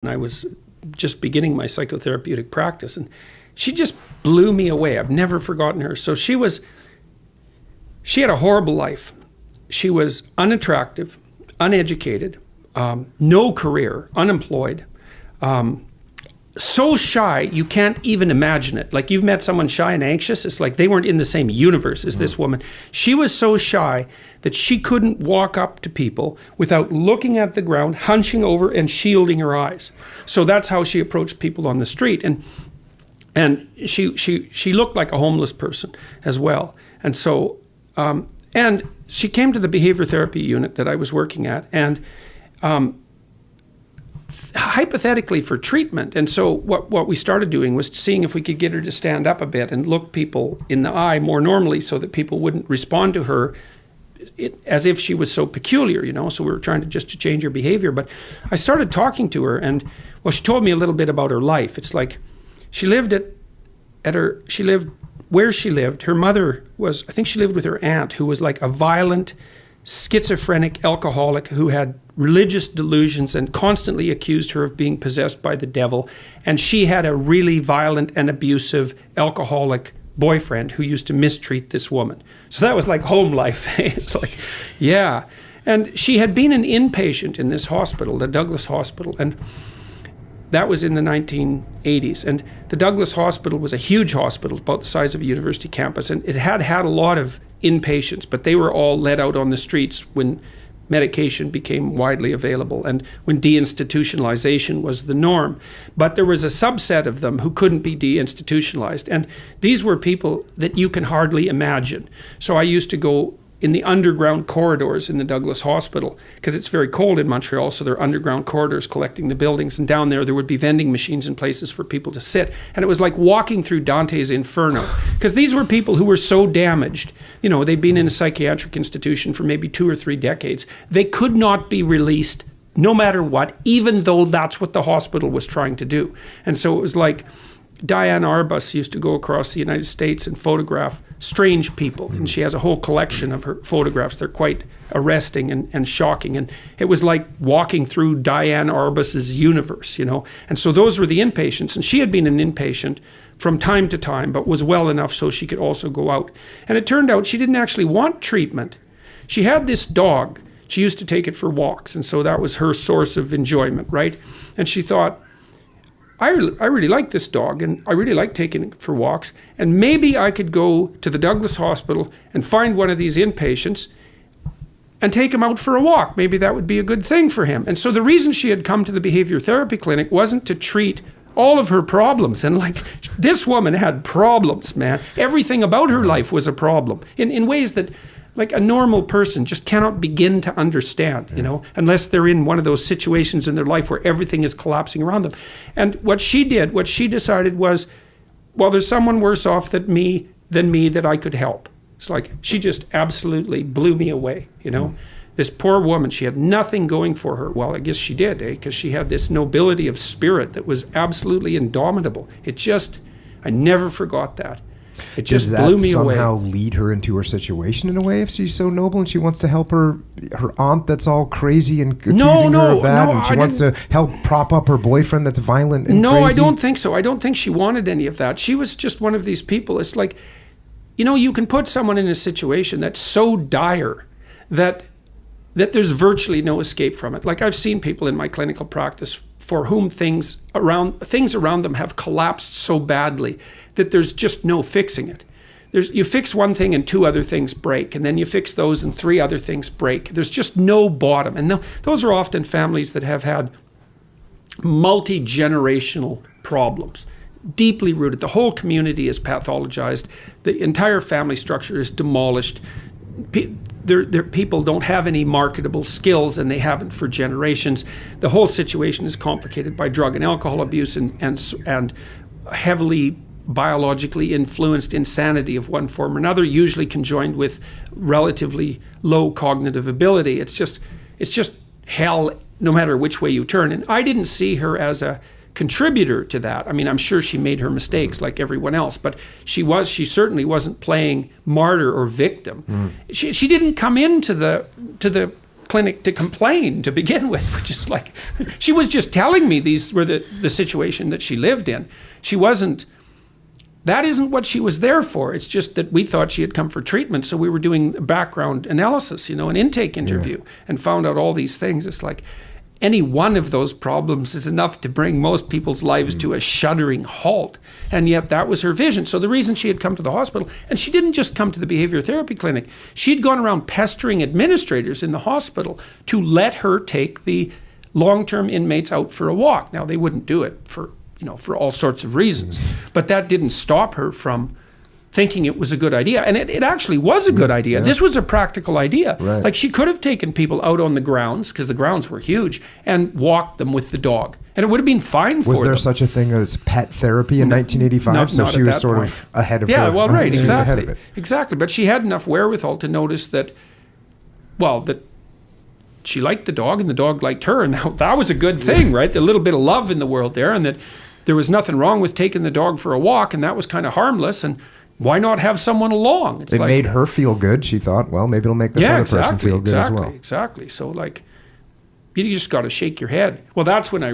I was just beginning my psychotherapeutic practice, and she just blew me away. I've never forgotten her. So she had a horrible life. She was unattractive, uneducated, no career, unemployed, so shy you can't even imagine it. Like, you've met someone shy and anxious, it's like they weren't in the same universe as this woman. She was so shy that she couldn't walk up to people without looking at the ground, hunching over and shielding her eyes. So that's how she approached people on the street. And she looked like a homeless person as well. And so and she came to the behavior therapy unit that I was working at, and hypothetically for treatment. And so what we started doing was seeing if we could get her to stand up a bit and look people in the eye more normally, so that people wouldn't respond to her as if she was so peculiar, So we were trying to change her behavior. But I started talking to her, and she told me a little bit about her life. It's like she lived where she lived. Her mother was, I think she lived with her aunt, who was like a violent, schizophrenic alcoholic who had religious delusions and constantly accused her of being possessed by the devil. And she had a really violent and abusive alcoholic boyfriend who used to mistreat this woman. So that was like home life. It's like, yeah. And she had been an inpatient in this hospital, the Douglas Hospital, and that was in the 1980s. And the Douglas Hospital was a huge hospital, about the size of a university campus, and it had a lot of inpatients, but they were all let out on the streets when medication became widely available and when deinstitutionalization was the norm. But there was a subset of them who couldn't be deinstitutionalized, and these were people that you can hardly imagine. So I used to go in the underground corridors in the Douglas Hospital, because it's very cold in Montreal, so there are underground corridors collecting the buildings, and down there would be vending machines and places for people to sit. And it was like walking through Dante's Inferno, because these were people who were so damaged. They'd been in a psychiatric institution for maybe 2 or 3 decades. They could not be released no matter what, even though that's what the hospital was trying to do. And so it was like Diane Arbus used to go across the United States and photograph strange people, and she has a whole collection of her photographs. They're quite arresting and shocking, and it was like walking through Diane Arbus's universe, And so those were the inpatients, and she had been an inpatient from time to time, but was well enough so she could also go out. And it turned out she didn't actually want treatment. She had this dog. She used to take it for walks, and so that was her source of enjoyment, right? And she thought, I really like this dog, and I really like taking it for walks, and maybe I could go to the Douglas Hospital and find one of these inpatients and take him out for a walk. Maybe that would be a good thing for him. And so the reason she had come to the behavior therapy clinic wasn't to treat all of her problems. And this woman had problems, man. Everything about her life was a problem in ways that like a normal person just cannot begin to understand, unless they're in one of those situations in their life where everything is collapsing around them. And what she decided was, well, there's someone worse off than me that I could help. It's like she just absolutely blew me away, This poor woman, she had nothing going for her. Well, I guess she did, because she had this nobility of spirit that was absolutely indomitable. I never forgot that. It just blew me away. Does that somehow lead her into her situation in a way if she's so noble and she wants to help her aunt that's all crazy and accusing her of that, and she wants to help prop up her boyfriend that's violent and crazy? I don't think so. I don't think she wanted any of that. She was just one of these people. It's like, you can put someone in a situation that's so dire that there's virtually no escape from it. Like, I've seen people in my clinical practice for whom things around them have collapsed so badly that there's just no fixing it. You fix one thing and 2 other things break, and then you fix those and 3 other things break. There's just no bottom. And those are often families that have had multi-generational problems, deeply rooted. The whole community is pathologized. The entire family structure is demolished. Their people don't have any marketable skills, and they haven't for generations. The whole situation is complicated by drug and alcohol abuse and heavily biologically influenced insanity of one form or another, usually conjoined with relatively low cognitive ability. It's just hell no matter which way you turn. And I didn't see her as a contributor to that. I mean, I'm sure she made her mistakes like everyone else, but she certainly wasn't playing martyr or victim. She didn't come into the clinic to complain to begin with, which is like, she was just telling me these were the situation that she lived in. She wasn't, that isn't what she was there for. It's just that we thought she had come for treatment. So we were doing background analysis, an intake interview, and found out all these things. It's like any one of those problems is enough to bring most people's lives to a shuddering halt. And yet that was her vision. So the reason she had come to the hospital, and she didn't just come to the behavior therapy clinic, she'd gone around pestering administrators in the hospital to let her take the long-term inmates out for a walk. Now, they wouldn't do it for all sorts of reasons, but that didn't stop her from thinking it was a good idea. And it actually was a good idea. This was a practical idea. Right. Like, she could have taken people out on the grounds, because the grounds were huge, and walked them with the dog. And it would have been fine for them. Was there such a thing as pet therapy in 1985? So she was sort of ahead of her. Yeah, well, right, she was ahead of exactly. it. Exactly. But she had enough wherewithal to notice that she liked the dog and the dog liked her. And that was a good thing, right? A little bit of love in the world there, and that there was nothing wrong with taking the dog for a walk, and that was kind of harmless. And why not have someone along? It made her feel good. She thought, well, maybe it'll make this other person feel good as well. Exactly. So, like, you just got to shake your head. Well, that's when I